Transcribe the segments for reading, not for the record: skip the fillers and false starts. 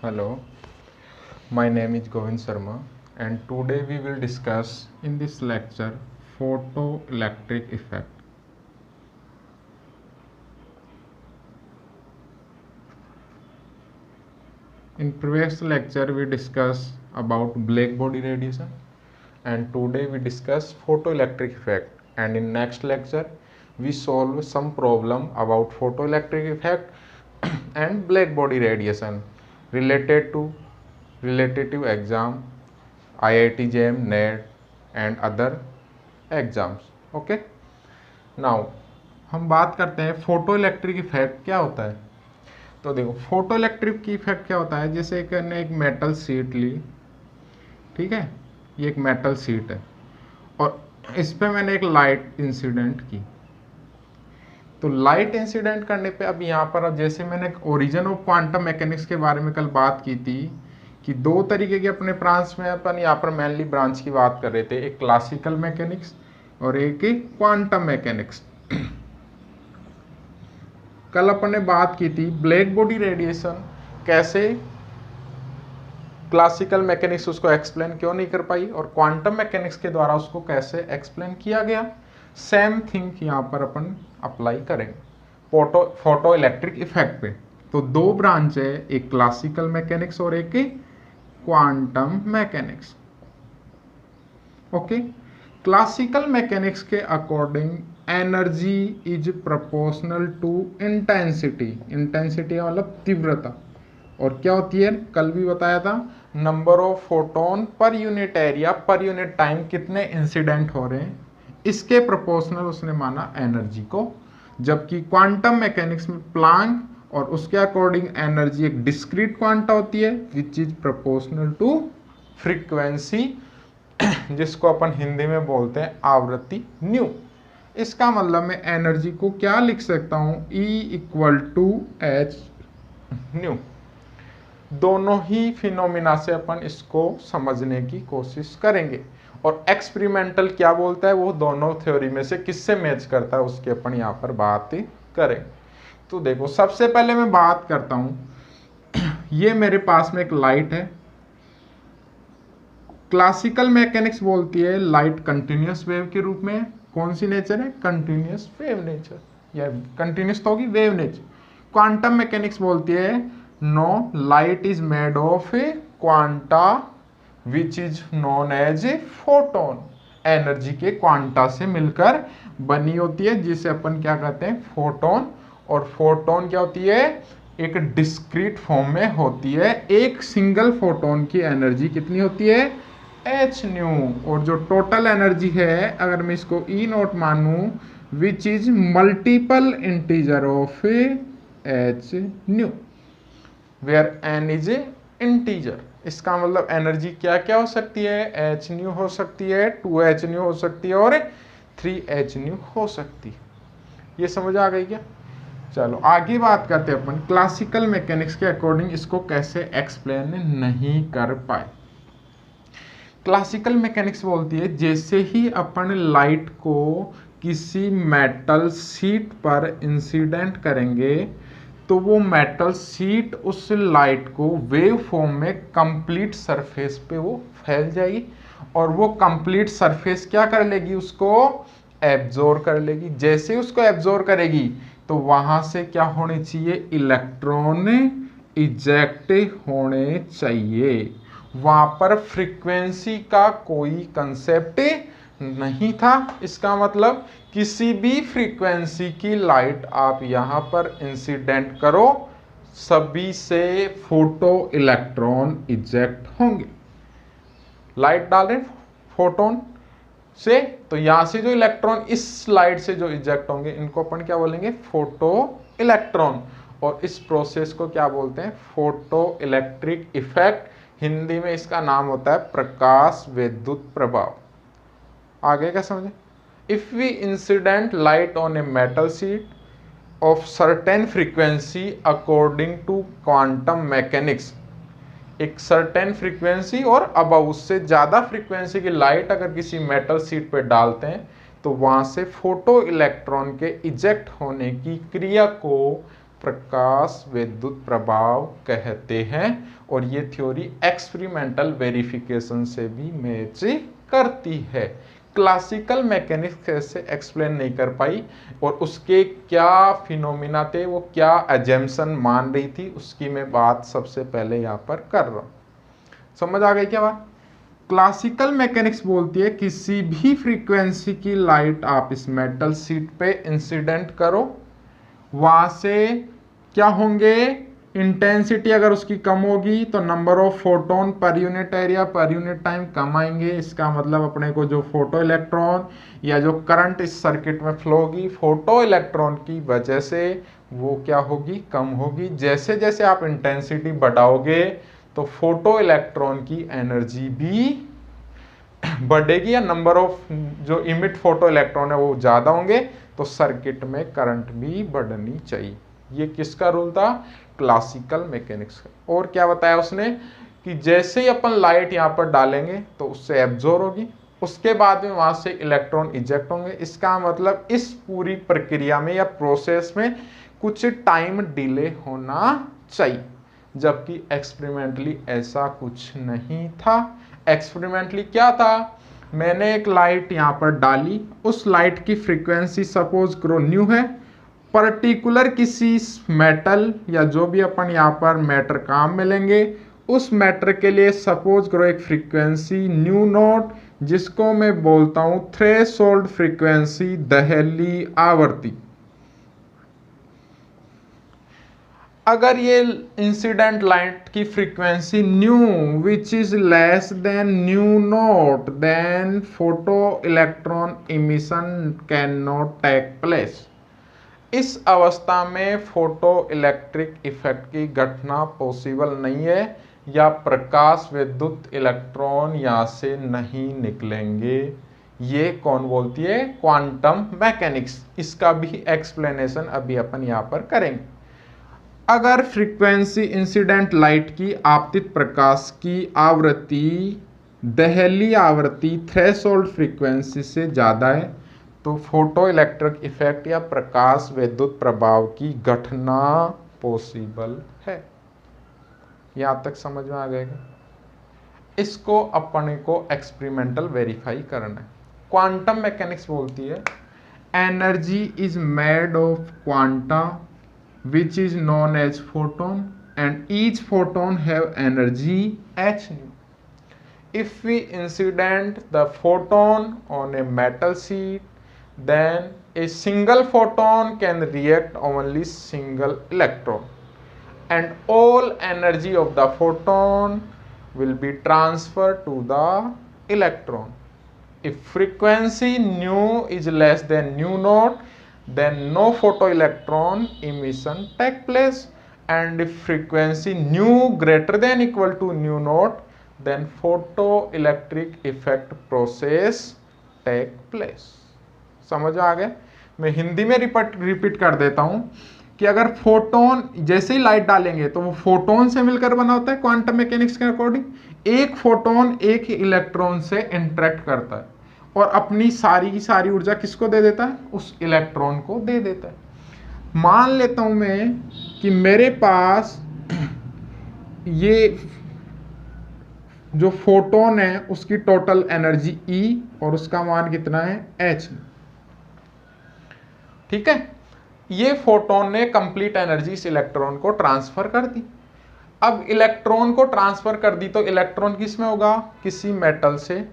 Hello, my name is Govind Sharma and today we will discuss in this lecture photoelectric effect. In previous lecture we discussed about black body radiation and today we discuss photoelectric effect, and in next lecture we solve some problem about photoelectric effect and black body radiation related to relative exam IIT JM NET and other exams. Okay, now हम बात करते हैं photo electric effect क्या होता है. तो देखो photo electric की इफेक्ट क्या होता है. जैसे एक मेटल शीट ली, ठीक है, ये एक मेटल शीट है और इस पे मैंने एक लाइट इंसिडेंट की. तो लाइट इंसिडेंट करने पे अब यहाँ पर जैसे मैंने ओरिजिन ऑफ क्वांटम मैकेनिक्स के बारे में कल बात की थी कि दो तरीके के अपने ब्रांच में अपन यहाँ पर मेनली ब्रांच की बात कर रहे थे, एक क्लासिकल मैकेनिक्स और एक क्वांटम मैकेनिक्स. कल अपन ने बात की थी ब्लैक बॉडी रेडिएशन कैसे क्लासिकल मैकेनिक्स उसको एक्सप्लेन क्यों नहीं कर पाई और क्वांटम मैकेनिक्स के द्वारा उसको कैसे एक्सप्लेन किया गया. सेम थिंग यहाँ पर अपन अप्लाई करेंगे फोटो इलेक्ट्रिक इफेक्ट पे. तो दो ब्रांच है, एक क्लासिकल मैकेनिक्स और एक quantum mechanics. Okay, classical mechanics के according energy is proportional to intensity. Intensity मतलब तीव्रता. और क्या होती है, कल भी बताया था, number of photon per unit area per unit time कितने इंसिडेंट हो रहे हैं, इसके प्रोपोर्शनल उसने माना एनर्जी को. जबकि क्वांटम मैकेनिक्स में प्लांक और उसके अकॉर्डिंग एनर्जी एक डिस्क्रीट क्वांटा होती है which is proportional to frequency, जिसको अपन हिंदी में बोलते हैं आवृत्ति न्यू. इसका मतलब मैं एनर्जी को क्या लिख सकता हूं, E equal to H nu. दोनों ही फिनोमिना से अपन इसको समझने की कोशिश करेंगे और एक्सपेरिमेंटल क्या बोलता है वो दोनों थ्योरी में से किससे मैच करता है उसकी अपन यहाँ पर बात करेंगे. तो देखो सबसे पहले मैं बात करता हूं, ये मेरे पास में एक लाइट है. क्लासिकल मैकेनिक्स बोलती है लाइट कंटिन्यूअस वेव के रूप में. कौन सी नेचर है, कंटिन्यूअस वेव नेचर, या कंटिन्यूअस तो होगी वेव नेचर. क्वांटम मैकेनिक्स बोलती है no, light is made of a quanta which is known as a photon. Energy के क्वांटा से मिलकर बनी होती है जिसे अपन क्या कहते हैं, फोटोन. और फोटोन क्या होती है, एक डिस्क्रीट फॉर्म में होती है. एक सिंगल फोटोन की एनर्जी कितनी होती है, एच न्यू. और जो टोटल एनर्जी है अगर मैं इसको ई नोट मानूं which is multiple integer of h nu where n is a integer. इसका मतलब एनर्जी क्या क्या हो सकती है, एच न्यू हो सकती है, 2h न्यू हो सकती है और 3h न्यू हो सकती है. ये समझ आ गई क्या. चलो आगे बात करते हैं अपन क्लासिकल मैकेनिक्स के अकॉर्डिंग इसको कैसे एक्सप्लेन नहीं कर पाए. क्लासिकल मैकेनिक्स बोलती है जैसे ही अपन लाइट को किसी मेटल शीट पर इंसिडेंट करेंगे तो वो मेटल शीट उस लाइट को वेव फॉर्म में कंप्लीट सरफेस पे वो फैल जाएगी और वो कंप्लीट सरफेस क्या कर लेगी, उसको एब्जॉर्ब कर लेगी. जैसे उसको एब्जॉर्ब करेगी तो वहां से क्या होने चाहिए, इलेक्ट्रॉन इजेक्ट होने चाहिए. वहां पर फ्रीक्वेंसी का कोई कंसेप्ट नहीं था. इसका मतलब किसी भी फ्रीक्वेंसी की लाइट आप यहां पर इंसिडेंट करो, सभी से फोटो इलेक्ट्रॉन इजेक्ट होंगे. लाइट डाल रहे फोटोन से, तो यहां से जो इलेक्ट्रॉन इस लाइट से जो इजेक्ट होंगे इनको अपन क्या बोलेंगे, फोटो इलेक्ट्रॉन. और इस प्रोसेस को क्या बोलते हैं, फोटो इलेक्ट्रिक इफेक्ट. हिंदी में इसका नाम होता है प्रकाश विद्युत प्रभाव. आगे क्या समझे, if we incident light on a metal sheet of certain frequency according to quantum mechanics, एक सर्टेन फ्रीक्वेंसी और अबव उससे ज़्यादा फ्रीक्वेंसी की लाइट अगर किसी मेटल शीट पे डालते हैं तो वहाँ से फोटो इलेक्ट्रॉन के इजेक्ट होने की क्रिया को प्रकाश विद्युत प्रभाव कहते हैं। और ये थ्योरी एक्सपेरिमेंटल वेरिफिकेशन से भी मैच करती है। क्लासिकल मैकेनिक्स ऐसे एक्सप्लेन नहीं कर पाई और उसके क्या फिनोमिना थे, वो क्या अजम्पशन मान रही थी, उसकी मैं बात सबसे पहले यहाँ पर कर रहा हूँ। समझ आ गई क्या बात? क्लासिकल मैकेनिक्स बोलती है किसी भी फ्रीक्वेंसी की लाइट आप इस मेटल शीट पे इंसिडेंट करो, वहां से क्या होंगे, इंटेंसिटी अगर उसकी कम होगी तो number of photon per unit area per unit time कम आएंगे। इसका मतलब अपने को जो फोटो इलेक्ट्रॉन या जो करंट इस सर्किट में फ्लो होगी फोटो इलेक्ट्रॉन की वजह से वो क्या होगी, कम होगी। जैसे जैसे आप इंटेंसिटी बढ़ाओगे तो फोटो इलेक्ट्रॉन की एनर्जी भी बढ़ेगी या नंबर ऑफ जो इमिट फोटो इलेक्ट्रॉन है वो ज़्यादा होंगे, तो सर्किट में करंट भी बढ़नी चाहिए। ये किसका रूल था? क्लासिकल मैकेनिक्स का। और क्या बताया उसने कि जैसे ही अपन लाइट यहाँ पर डालेंगे तो उससे एब्जॉर्ब होगी, उसके बाद में वहाँ से इलेक्ट्रॉन इजेक्ट होंगे। इसका मतलब इस पूरी प्रक्रिया में या प्रोसेस में कुछ टाइम डिले होना चाहिए, जबकि एक्सपेरिमेंटली ऐसा कुछ नहीं था। एक्सपेरिमेंटली क्या था, मैंने एक लाइट यहाँ पर डाली, उस लाइट की फ्रीक्वेंसी सपोज करो न्यू है, पर्टिकुलर किसी मेटल या जो भी अपन यहाँ पर मैटर काम में लेंगे उस मैटर के लिए सपोज करो एक फ्रीक्वेंसी न्यू नॉट, जिसको मैं बोलता हूँ थ्रेशोल्ड फ्रीक्वेंसी, दहली आवृत्ति। अगर ये इंसिडेंट लाइट की frequency nu which is less than nu naught, then photo electron emission can not take place. इस अवस्था में फोटो इलेक्ट्रिक इफेक्ट की घटना पॉसिबल नहीं है या प्रकाश विद्युत इलेक्ट्रॉन यहाँ से नहीं निकलेंगे। ये कौन बोलती है? Quantum mechanics. इसका भी एक्सप्लेनेशन अभी अपन यहाँ पर करेंगे। अगर फ्रीक्वेंसी इंसिडेंट लाइट की आपतित प्रकाश की आवृत्ति दहली आवृत्ति थ्रेशोल्ड फ्रीक्वेंसी से ज़्यादा है तो फोटो इलेक्ट्रिक इफेक्ट या प्रकाश विद्युत प्रभाव की घटना पॉसिबल है। यहाँ तक समझ में आ गएगा? इसको अपने को एक्सपेरिमेंटल वेरीफाई करना है। क्वांटम मैकेनिक्स बोलती है energy is made of quanta which is known as photon and each photon have energy h nu. If we incident the photon on a metal sheet, then a single photon can react only single electron and all energy of the photon will be transferred to the electron. If frequency nu is less than nu naught, then no photoelectron emission take place, and if frequency nu greater than equal to nu naught, then photoelectric effect process take place. समझ आ गए? मैं हिंदी में repeat कर देता हूं कि अगर photon जैसे ही लाइट डालेंगे तो वो फोटोन से मिलकर बना होता है क्वांटम मैकेनिक्स के अकॉर्डिंग। एक फोटोन एक इलेक्ट्रॉन से इंटरेक्ट करता है और अपनी सारी की सारी ऊर्जा किसको दे देता है? उस इलेक्ट्रॉन को दे देता है। मान लेता हूं मैं कि मेरे पास ये जो फोटोन है उसकी टोटल एनर्जी E और उसका मान कितना है? H। ठीक है, ये फोटोन ने कंप्लीट एनर्जी इस इलेक्ट्रॉन को ट्रांसफर कर दी। अब इलेक्ट्रॉन को ट्रांसफर कर दी तो इलेक्ट्रॉन किस में होगा? किसी मेटल से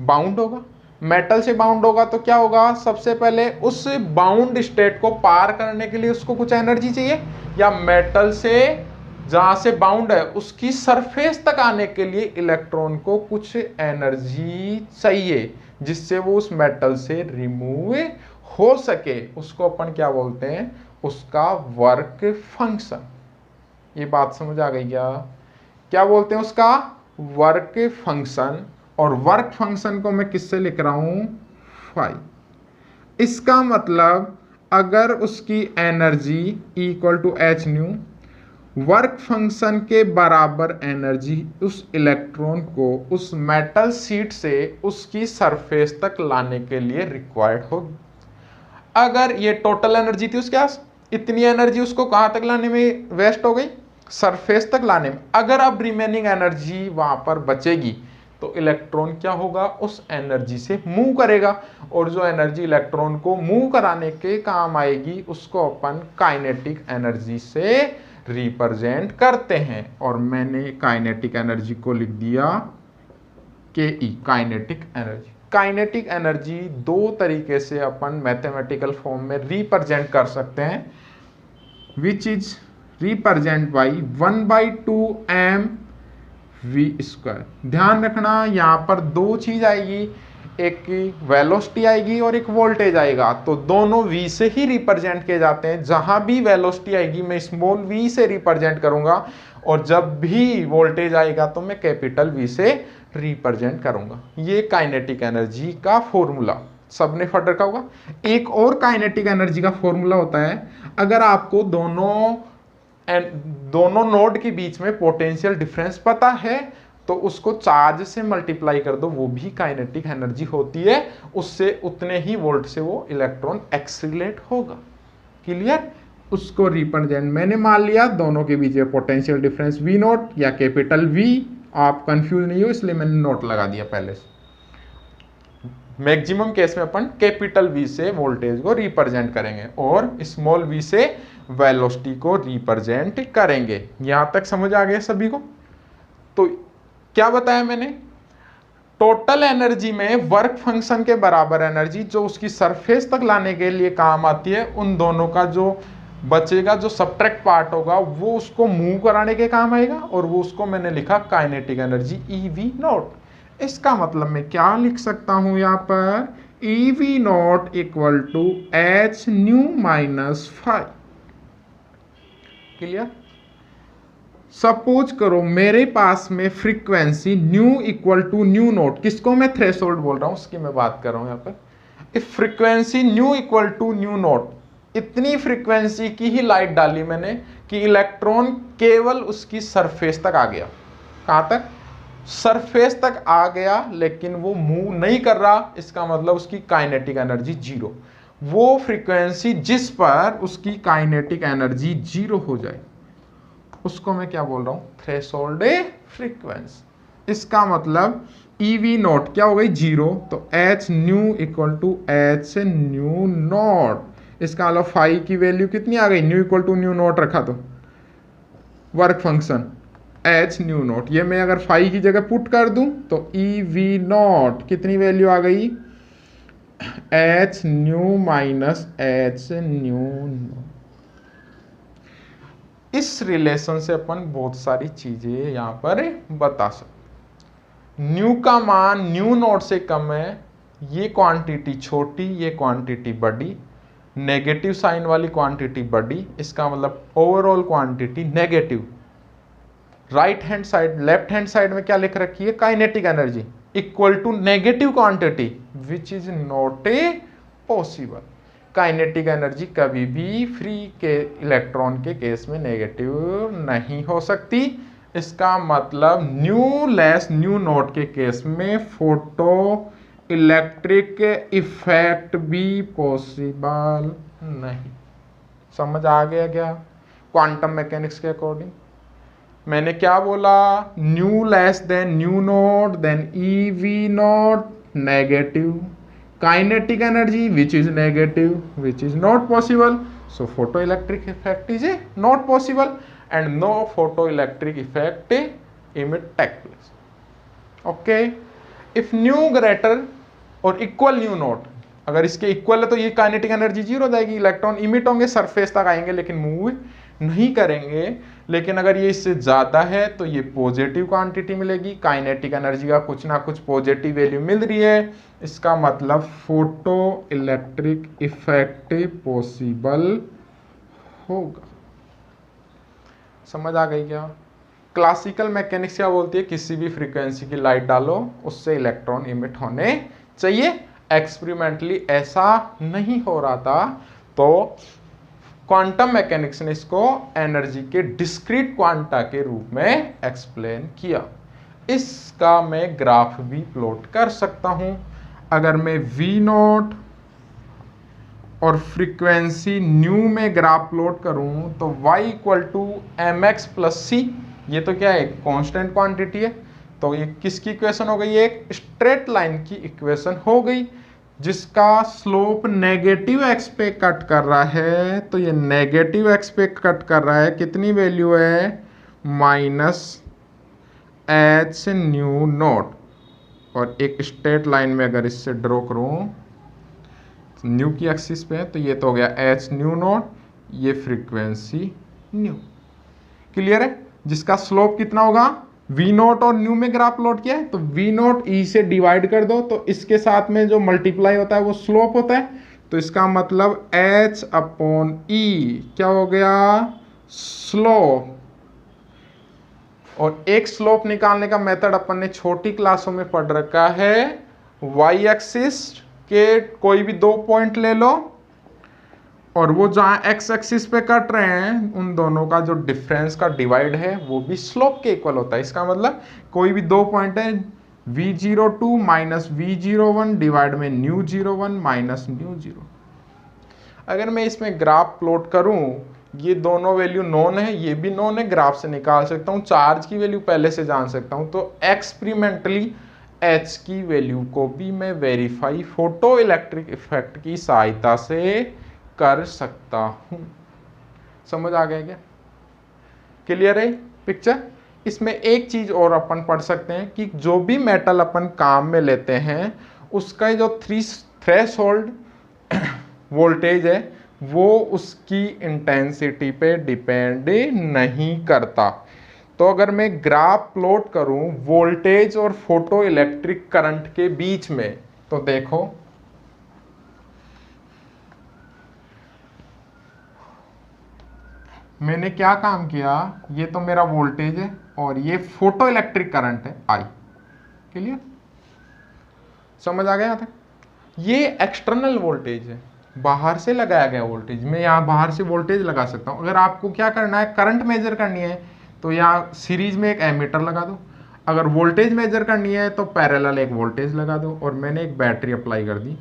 बाउंड होगा। मेटल से बाउंड होगा तो क्या होगा? सबसे पहले उस बाउंड स्टेट को पार करने के लिए उसको कुछ एनर्जी चाहिए, या मेटल से जहां से बाउंड है उसकी सरफेस तक आने के लिए इलेक्ट्रॉन को कुछ एनर्जी चाहिए जिससे वो उस मेटल से रिमूव हो सके। उसको अपन क्या बोलते हैं? उसका वर्क फंक्शन। ये बात समझ आ गई क्या? क्या बोलते हैं उसका? Work function. और वर्क फंक्शन को मैं किससे लिख रहा हूं? फाई। इसका मतलब अगर उसकी energy equal to H nu, work function के बराबर एनर्जी उस इलेक्ट्रॉन को उस मेटल शीट से उसकी सरफेस तक लाने के लिए रिक्वायर्ड होगी। अगर ये टोटल एनर्जी थी उसके पास इतनी एनर्जी उसको कहां तक लाने में वेस्ट हो गई, सरफेस तक लाने में। अगर अब रिमेनिंग एनर्जी वहां पर बचेगी तो इलेक्ट्रॉन क्या होगा, उस एनर्जी से मूव करेगा, और जो एनर्जी इलेक्ट्रॉन को मूव कराने के काम आएगी उसको अपन काइनेटिक एनर्जी से रिप्रेजेंट करते हैं। और मैंने काइनेटिक एनर्जी को लिख दिया के काइनेटिक एनर्जी। काइनेटिक एनर्जी दो तरीके से अपन मैथमेटिकल फॉर्म में रिप्रेजेंट कर सकते हैं, which is represent by 1/2 mv²। ध्यान रखना यहाँ पर दो चीज आएगी, एक वेलोसिटी आएगी और एक वोल्टेज आएगा, तो दोनों v से ही रिप्रेजेंट किए जाते हैं। जहां भी वेलोसिटी आएगी मैं स्मॉल v से रिप्रेजेंट करूंगा, और जब भी वोल्टेज आएगा तो मैं कैपिटल V से रिप्रेजेंट करूंगा। ये काइनेटिक एनर्जी का फॉर्मूला सबने पढ़ रखा होगा। एक और काइनेटिक एनर्जी का फॉर्मूला होता है, अगर आपको दोनों नोड के बीच में पोटेंशियल डिफरेंस पता है तो उसको चार्ज से मल्टीप्लाई कर दो, वो भी काइनेटिक एनर्जी होती है। उससे उतने ही वोल्ट से वो इलेक्ट्रॉन एक्सीलरेट होगा। क्लियर? उसको रिप्रेजेंट मैंने मान लिया दोनों के बीच में पोटेंशियल डिफरेंस V नोट या कैपिटल V। आप कंफ्यूज नहीं हो इसलिए मैंने नोट लगा दिया पहले से। मैक्सिमम केस में अपन कैपिटल V से वोल्टेज को रिप्रेजेंट करेंगे और स्मॉल v से वेलोसिटी को रिप्रेजेंट करेंगे। यहां तक समझ आ गया सभी को? तो क्या बताया मैंने, टोटल एनर्जी में वर्क फंक्शन के बराबर एनर्जी जो उसकी सरफेस तक लाने के लिए काम आती है, उन दोनों का जो बचेगा, जो सब्ट्रैक्ट पार्ट होगा, वो उसको मूव कराने के काम आएगा, और वो उसको मैंने लिखा काइनेटिक एनर्जी EV नॉट। इसका मतलब मैं क्या लिख सकता हूं यहां पर, EV naught equal to h nu minus phi. Clear? Suppose करो मेरे पास में frequency nu equal to nu naught, किसको मैं थ्रेशोल्ड बोल रहा हूं उसकी मैं बात कर रहा हूं यहां पर। If frequency nu equal to nu naught, इतनी फ्रीक्वेंसी की ही लाइट डाली मैंने कि इलेक्ट्रॉन केवल उसकी सरफेस तक आ गया। कहां तक? सरफेस तक आ गया, लेकिन वो मूव नहीं कर रहा। इसका मतलब उसकी काइनेटिक एनर्जी जीरो। वो फ्रीक्वेंसी जिस पर उसकी काइनेटिक एनर्जी जीरो हो जाए उसको मैं क्या बोल रहा हूं, थ्रेशोल्ड फ्रीक्वेंसी। इसका मतलब EV नॉट क्या हो गई, जीरो, तो h nu equal to h nu naught. इसका मतलब फाई की वैल्यू कितनी आ गई, nu equal to nu naught रखा तो work function h nu naught, ये मैं अगर फाई की जगह पुट कर दूं तो EV नॉट कितनी वैल्यू आ गई, h nu minus h nu not. इस रिलेशन से अपन बहुत सारी चीजें यहां पर बता सकते। न्यू का मान न्यू नॉट से कम है, ये क्वांटिटी छोटी, ये क्वांटिटी बड़ी, नेगेटिव साइन वाली क्वांटिटी बड़ी, इसका मतलब overall quantity negative. Right hand side, left hand side में क्या लिख रखी है, kinetic energy equal to negative quantity, which is not a possible. Kinetic energy कभी भी फ्री के इलेक्ट्रॉन के केस में नेगेटिव नहीं हो सकती। इसका मतलब न्यू लेस न्यू नॉट के केस में फोटो इलेक्ट्रिक इफेक्ट भी पॉसिबल नहीं। समझ आ गया क्या? क्वांटम मैकेनिक्स के अकॉर्डिंग मैंने क्या बोला, nu less than nu naught then EV naught negative, kinetic energy which is negative, which is not possible, so photoelectric effect is not possible and no photoelectric effect emit take place. Okay, if nu greater or equal nu naught, अगर इसके equal है तो ये kinetic energy zero हो जाएगी, electron emit होंगे, surface तक आएंगे लेकिन मूव नहीं करेंगे। लेकिन अगर ये इससे ज्यादा है तो ये पॉजिटिव क्वांटिटी मिलेगी, काइनेटिक एनर्जी का कुछ ना कुछ पॉजिटिव वैल्यू मिल रही है। इसका मतलब फोटो इलेक्ट्रिक इफेक्ट पॉसिबल होगा। समझ आ गई क्या? क्लासिकल मैकेनिक्स क्या बोलती है, किसी भी फ्रीक्वेंसी की लाइट डालो उससे इलेक्ट्रॉन इमिट होने चाहिए। एक्सपेरिमेंटली ऐसा नहीं हो रहा था, तो क्वांटम मैकेनिक्स ने इसको एनर्जी के डिस्क्रीट क्वांटा के रूप में एक्सप्लेन किया। इसका मैं ग्राफ भी प्लॉट कर सकता हूं। अगर मैं V नॉट और फ्रीक्वेंसी न्यू में ग्राफ प्लॉट करूं तो y equal to m x plus c, ये तो क्या है, कांस्टेंट क्वांटिटी है, तो ये किसकी इक्वेशन हो गई, एक स्ट्रेट लाइन की इक्वेशन हो गई जिसका स्लोप नेगेटिव एक्स पे कट कर रहा है। तो ये नेगेटिव एक्स पे कट कर रहा है, कितनी वैल्यू है, माइनस एच न्यू नॉट। और एक स्ट्रेट लाइन में अगर इससे ड्रॉ करूं न्यू की एक्सिस पे है तो ये तो हो गया एच न्यू नॉट, ये फ्रीक्वेंसी न्यू। क्लियर है, जिसका स्लोप कितना होगा, वी नॉट और न्यू में ग्राफ प्लॉट किया है तो वी नॉट ई से डिवाइड कर दो तो इसके साथ में जो मल्टीप्लाई होता है वो स्लोप होता है। तो इसका मतलब एच अपॉन ई क्या हो गया, स्लोप। और एक स्लोप निकालने का मेथड अपन ने छोटी क्लासों में पढ़ रखा है, वाई एक्सिस के कोई भी 2 पॉइंट ले लो और वो जहां एक्स एक्सिस पे कट रहे हैं उन दोनों का जो डिफरेंस का डिवाइड है वो भी स्लोप के इक्वल होता है। इसका मतलब कोई भी 2 पॉइंट है, v02 माइनस v01 डिवाइड में न्यू01 माइनस न्यू0। अगर मैं इसमें ग्राफ प्लॉट करूं, ये दोनों वैल्यू नोन है, ये भी नोन है, ग्राफ से निकाल सकता हूं, चार्ज की वैल्यू पहले से जान सकता हूं, तो एक्सपेरिमेंटली एच की वैल्यू को भी मैं वेरीफाई फोटो इलेक्ट्रिक इफेक्ट की सहायता से कर सकता हूं। समझ आ गया क्या, क्लियर है पिक्चर। इसमें एक चीज और अपन पढ़ सकते हैं कि जो भी मेटल अपन काम में लेते हैं उसका जो थ्रेशोल्ड वोल्टेज है वो उसकी इंटेंसिटी पे डिपेंड नहीं करता। तो अगर मैं ग्राफ प्लॉट करूं वोल्टेज और फोटो इलेक्ट्रिक करंट के बीच में, तो देखो मैंने क्या काम किया, ये तो मेरा वोल्टेज है और ये फोटो इलेक्ट्रिक करंट है आई। क्लियर, समझ आ गया था। ये एक्सटर्नल वोल्टेज है, बाहर से लगाया गया वोल्टेज। मैं यहाँ बाहर से वोल्टेज लगा सकता हूँ। अगर आपको क्या करना है, करंट मेजर करनी है तो यहाँ सीरीज में एक एमीटर लगा दो। अगर वोल्टेज मेजर करनी है तो पैरेलल एक वोल्टेज लगा दो। और मैंने एक बैटरी अप्लाई कर दी।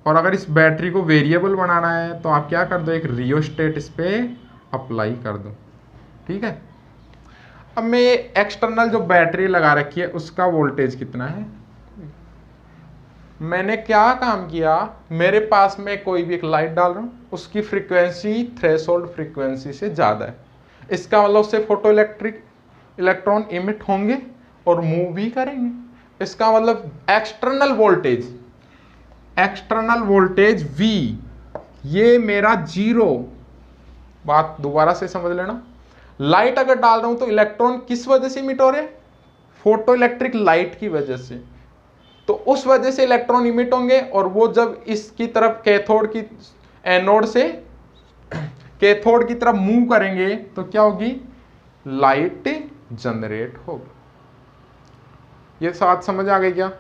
और अगर इस बैटरी को वेरिएबल बनाना है तो आप क्या कर दो, एक रियोस्टेट इस पे अप्लाई कर दो। ठीक है, अब मैं एक्सटर्नल जो बैटरी लगा रखी है उसका वोल्टेज कितना है, मैंने क्या काम किया, मेरे पास में कोई भी एक लाइट डाल रहा हूं, उसकी फ्रीक्वेंसी थ्रेशोल्ड फ्रीक्वेंसी से ज़्यादा है। इसका मतलब उससे फोटो इलेक्ट्रॉन इमिट होंगे और मूव भी करेंगे। इसका मतलब एक्सटर्नल वोल्टेज V ये मेरा 0। बात दोबारा से समझ लेना, लाइट अगर डाल रहा हूं तो इलेक्ट्रॉन किस वजह से इमिट हो रहे हैं, फोटो इलेक्ट्रिक लाइट की वजह से। तो उस वजह से इलेक्ट्रॉन इमिट होंगे और वो जब इसकी तरफ कैथोड की एनोड से कैथोड की तरफ मूव करेंगे तो क्या होगी, लाइट जनरेट होगी। ये बात समझ आ गई क्या,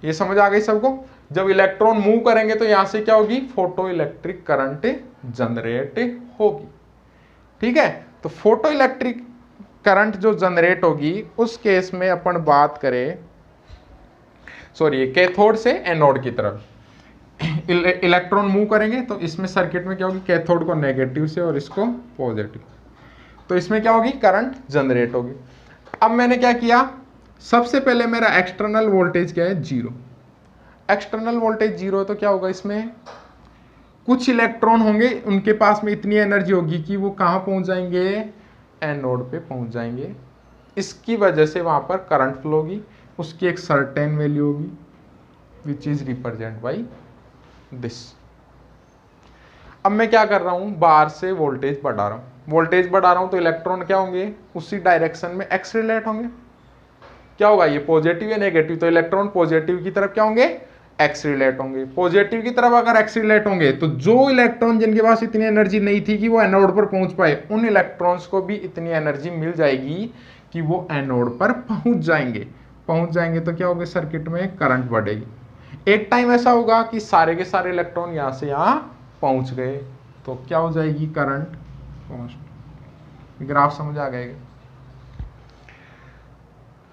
ये समझ आ गई सबको। जब इलेक्ट्रॉन मूव करेंगे तो यहां से क्या होगी, फोटो इलेक्ट्रिक करंट जनरेट होगी। ठीक है, तो फोटो इलेक्ट्रिक करंट जो जनरेट होगी उस केस में अपन बात करें, सॉरी कैथोड से एनोड की तरफ इलेक्ट्रॉन मूव करेंगे तो इसमें सर्किट में क्या होगी, कैथोड को नेगेटिव से और इसको पॉजिटिव, तो इसमें क्या होगी, करंट जनरेट होगी। अब मैंने क्या किया, सबसे पहले मेरा एक्सटर्नल वोल्टेज क्या है, 0। एक्सटर्नल वोल्टेज 0 है तो क्या होगा, इसमें कुछ इलेक्ट्रॉन होंगे, उनके पास में इतनी एनर्जी होगी कि वो कहाँ पहुंच जाएंगे, एनोड पे पहुंच जाएंगे। इसकी वजह से वहां पर करंट फ्लो होगी, उसकी एक सर्टेन वैल्यू होगी which is represent by this. अब मैं क्या कर रहा हूं, बाहर से वोल्टेज बढ़ा रहा हूं तो इलेक्ट्रॉन क्या होंगे, उसी डायरेक्शन में एक्सीलरेट होंगे। क्या होगा, ये पॉजिटिव या नेगेटिव, तो इलेक्ट्रॉन पॉजिटिव की तरफ क्या होंगे, एक्सीलरेट होंगे। पॉजिटिव की तरफ अगर एक्सीलरेट होंगे तो जो इलेक्ट्रॉन जिनके पास इतनी एनर्जी नहीं थी कि वो एनोड पर पहुंच पाए, उन इलेक्ट्रॉन्स को भी इतनी एनर्जी मिल जाएगी कि वो एनोड पर पहुंच जाएंगे तो क्या होगा, सर्किट में करंट बढ़ेगी। एक टाइम ऐसा होगा कि सारे के सारे इलेक्ट्रॉन यहां से यहां पहुंच गए तो क्या हो जाएगी, करंट कांस्टेंट। ग्राफ समझ आ गएगा।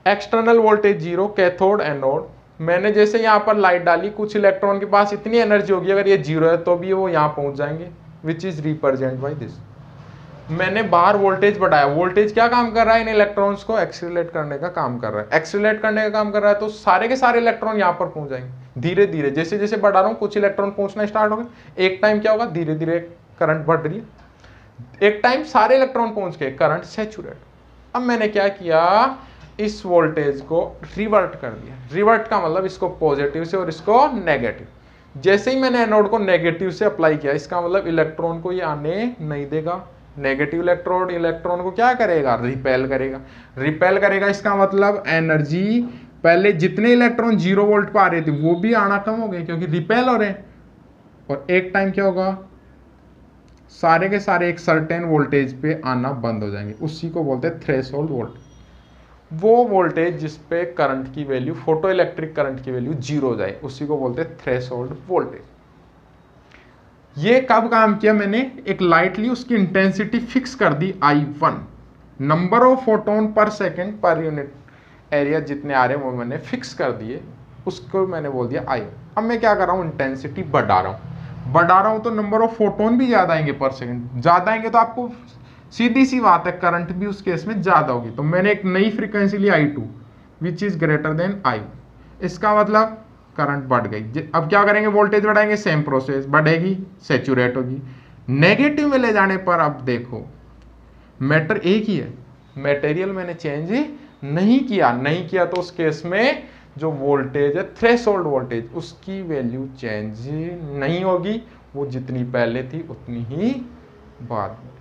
एक्सटर्नल वोल्टेज 0, कैथोड एनोड, मैंने जैसे यहाँ पर लाइट डाली, कुछ इलेक्ट्रॉन के पास इतनी एनर्जी होगी, अगर ये 0 है तो भी वो यहाँ पहुंच जाएंगे, which is represent by this. मैंने बाहर वोल्टेज बढ़ाया, वोल्टेज क्या काम कर रहा है, इन इलेक्ट्रॉन्स को एक्सीलरेट करने का काम कर रहा है, एक्सीलरेट करने का काम कर रहा है, तो सारे के सारे इलेक्ट्रॉन यहाँ पर पहुंच जाएंगे धीरे धीरे। जैसे जैसे बढ़ा रहा हूँ कुछ इलेक्ट्रॉन पहुंचना स्टार्ट हो गए, एक टाइम क्या होगा, धीरे धीरे करंट बढ़ रही है, एक टाइम सारे इलेक्ट्रॉन पहुंच गए, करंट सैचुरेट। अब मैंने क्या किया, इस वोल्टेज को रिवर्ट कर दिया। रिवर्ट का मतलब इसको पॉजिटिव से और इसको नेगेटिव। जैसे ही मैंने एनोड को नेगेटिव से अप्लाई किया, इसका मतलब इलेक्ट्रॉन को ये आने नहीं देगा। नेगेटिव इलेक्ट्रॉन को क्या करेगा, रिपेल करेगा। रिपेल करेगा इसका मतलब एनर्जी, पहले जितने इलेक्ट्रॉन 0 वोल्ट पर आ रहे थे वो भी आना कम हो गए क्योंकि रिपेल हो रहे हैं। और एक टाइम क्या होगा, सारे के सारे एक सर्टेन वोल्टेज पे आना बंद हो जाएंगे, उसी को बोलते हैं थ्रेशोल्ड वोल्टेज। वो वोल्टेज जिस पे करंट की वैल्यू, फोटो इलेक्ट्रिक करंट की वैल्यू 0 हो जाए, उसी को बोलते हैं थ्रेशोल्ड वोल्टेज। ये कब काम किया, मैंने एक लाइट ली, उसकी इंटेंसिटी फिक्स कर दी I1, नंबर ऑफ फोटोन पर सेकेंड पर यूनिट एरिया जितने आ रहे हैं वो मैंने फिक्स कर दिए, उसको मैंने बोल दिया I1। अब मैं क्या कर रहा हूँ, इंटेंसिटी बढ़ा रहा हूँ तो नंबर ऑफ फोटोन भी ज्यादा आएंगे पर सेकेंड, ज्यादा आएंगे तो आपको सीधी सी बात है करंट भी उस केस में ज्यादा होगी। तो मैंने एक नई फ्रीक्वेंसी ली I2 which is greater than I1। इसका मतलब करंट बढ़ गई। अब क्या करेंगे, वोल्टेज बढ़ाएंगे, सेम प्रोसेस, बढ़ेगी सैचुरेट होगी। नेगेटिव में ले जाने पर अब देखो मैटर एक ही है, मटेरियल मैंने चेंज नहीं किया तो उस केस में जो वोल्टेज है थ्रेशोल्ड वोल्टेज, उसकी वैल्यू चेंज नहीं होगी, वो जितनी पहले थी उतनी ही बाद में।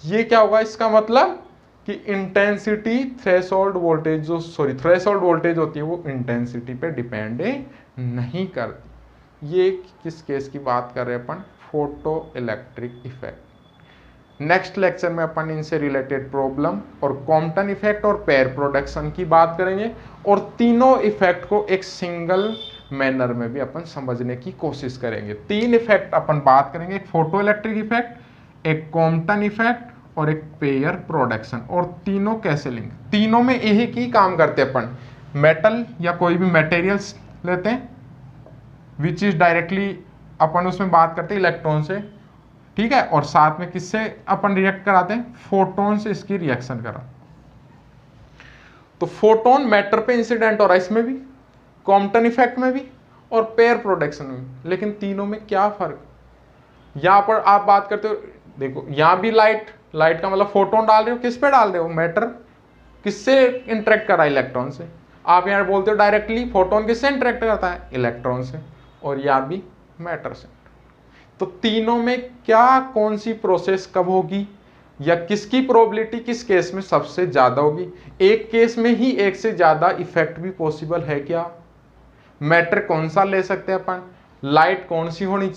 ये क्या होगा, इसका मतलब कि intensity threshold voltage threshold voltage होती है वो इंटेंसिटी पे डिपेंड नहीं करती। ये किस केस की बात कर रहे हैं अपन, photo electric effect. Next lecture में अपन इनसे रिलेटेड प्रॉब्लम और कॉम्पटन इफेक्ट और पेयर प्रोडक्शन की बात करेंगे, और तीनों इफेक्ट को एक सिंगल मैनर में भी अपन समझने की कोशिश करेंगे। 3 इफेक्ट अपन बात करेंगे, एक फोटो इलेक्ट्रिक इफेक्ट, एक कॉम्पटन इफेक्ट और एक पेयर प्रोडक्शन। और तीनों कैसे लिंक, तीनों में एक ही काम करते हैं अपन, मेटल या कोई भी मटेरियल्स लेते हैं विच इज डायरेक्टली अपन उसमें बात करते हैं इलेक्ट्रॉन से, ठीक है, और साथ में किससे अपन रिएक्ट कराते हैं, फोटोन से इसकी रिएक्शन करा। तो फोटोन मैटर पे इंसिडेंट हो रहा है, इसमें भी, कॉम्पटन इफेक्ट में भी और पेयर प्रोडक्शन में भी। लेकिन तीनों में क्या फर्क, यहां पर आप बात करते हो, देखो यहां भी लाइट का मतलब फोटोन डाल रहे हो, किस पे डाल रहे हो, मैटर, किससे इंटरेक्ट कर रहा है, इलेक्ट्रॉन से। आप यहाँ बोलते हो डायरेक्टली फोटोन किससे इंटरेक्ट करता है, इलेक्ट्रॉन से, और यहाँ भी मैटर से। तो तीनों में क्या, कौन सी प्रोसेस कब होगी, या किसकी प्रोबेबिलिटी किस केस में सबसे ज्यादा होगी। एक केस में ही एक से ज्यादा इफेक्ट भी पॉसिबल है क्या, मैटर कौन सा ले सकते हैं अपन, लाइट कौन सी होनी चाहिए।